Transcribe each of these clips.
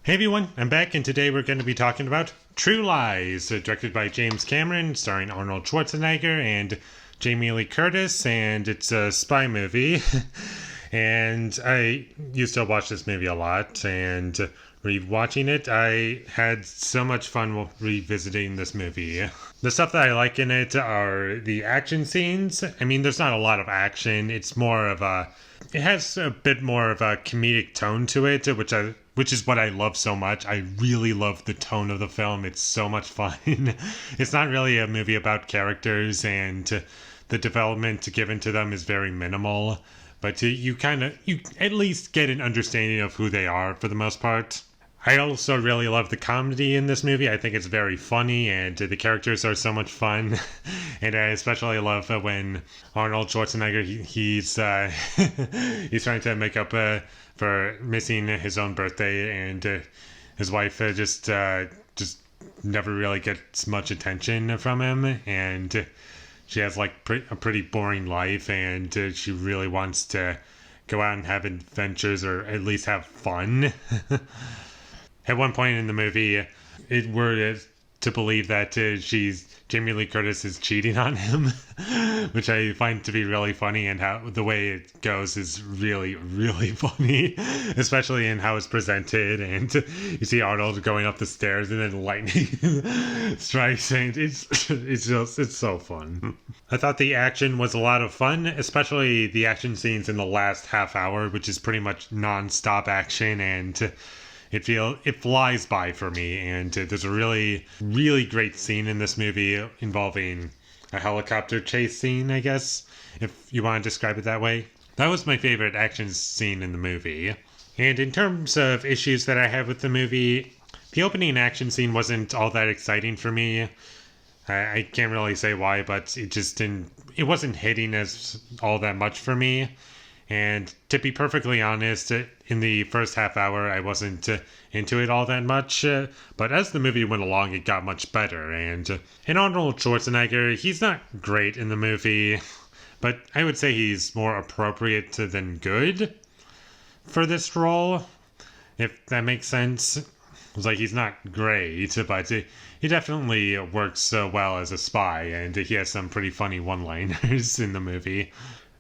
Hey everyone, I'm back, and today we're going to be talking about True Lies, directed by James Cameron, starring Arnold Schwarzenegger and Jamie Lee Curtis, and it's a spy movie. And I used to watch this movie a lot, and rewatching it, I had so much fun revisiting this movie. The stuff that I like in it are the action scenes. I mean, there's not a lot of action. It's more of a... It has a bit more of a comedic tone to it, which is what I love so much. I really love the tone of the film. It's so much fun. It's not really a movie about characters, and the development given to them is very minimal. But you at least get an understanding of who they are for the most part. I also really love the comedy in this movie. I think it's very funny, and the characters are so much fun. And I especially love when Arnold Schwarzenegger, he's trying to make up for missing his own birthday, and his wife just never really gets much attention from him, and she has like a pretty boring life, and she really wants to go out and have adventures, or at least have fun. At one point in the movie, we're to believe that Jamie Lee Curtis is cheating on him, which I find to be really funny, and how the way it goes is really, really funny, especially in how it's presented. And you see Arnold going up the stairs, and then lightning strikes, and it's so fun. I thought the action was a lot of fun, especially the action scenes in the last half hour, which is pretty much non-stop action, and it flies by for me. And there's a really, really great scene in this movie involving a helicopter chase scene, I guess, if you want to describe it that way. That was my favorite action scene in the movie. And in terms of issues that I have with the movie, the opening action scene wasn't all that exciting for me. I can't really say why, but it wasn't hitting as all that much for me. And to be perfectly honest, in the first half hour, I wasn't into it all that much. But as the movie went along, it got much better. And Arnold Schwarzenegger, he's not great in the movie, but I would say he's more appropriate than good for this role, if that makes sense. It's like he's not great, but he definitely works well as a spy, and he has some pretty funny one-liners in the movie.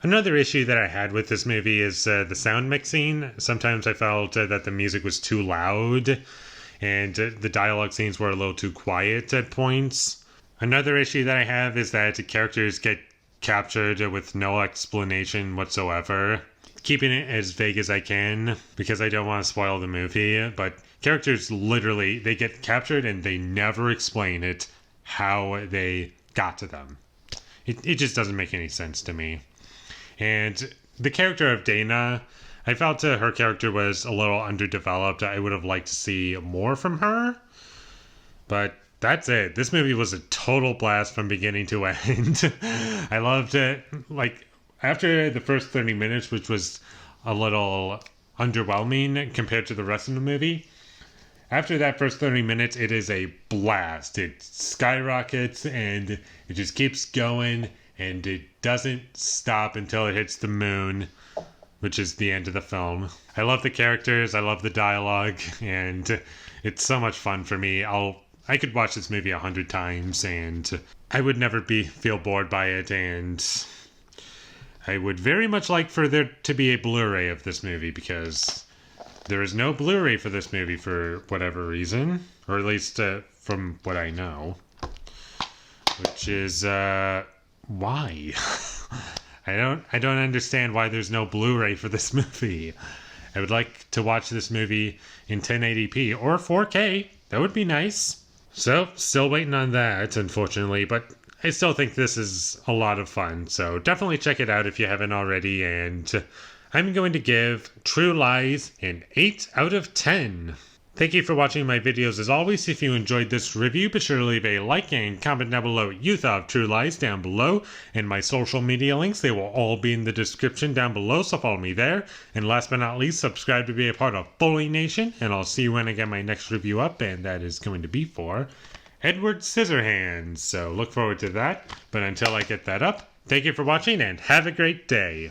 Another issue that I had with this movie is the sound mixing. Sometimes I felt that the music was too loud, and the dialogue scenes were a little too quiet at points. Another issue that I have is that the characters get captured with no explanation whatsoever. Keeping it as vague as I can, because I don't want to spoil the movie, but characters literally, they get captured and they never explain it, how they got to them. It just doesn't make any sense to me. And the character of Dana, I felt her character was a little underdeveloped. I would have liked to see more from her. But that's it. This movie was a total blast from beginning to end. I loved it. Like, after the first 30 minutes, which was a little underwhelming compared to the rest of the movie, after that first 30 minutes, it is a blast. It skyrockets, and it just keeps going, and it doesn't stop until it hits the moon, which is the end of the film. I love the characters, I love the dialogue, and it's so much fun for me. I could watch this movie 100 times, and I would never feel bored by it, and I would very much like for there to be a Blu-ray of this movie, because there is no Blu-ray for this movie for whatever reason, or at least from what I know, which is why? I don't understand why there's no Blu-ray for this movie. I would like to watch this movie in 1080p or 4K. That would be nice. So, still waiting on that, unfortunately, but I still think this is a lot of fun. So, definitely check it out if you haven't already, and I'm going to give True Lies an 8 out of 10. Thank you for watching my videos as always. If you enjoyed this review, be sure to leave a like and comment down below what you thought of True Lies down below. And my social media links, they will all be in the description down below, so follow me there. And last but not least, subscribe to be a part of Foley Nation. And I'll see you when I get my next review up, and that is going to be for Edward Scissorhands. So look forward to that. But until I get that up, thank you for watching and have a great day.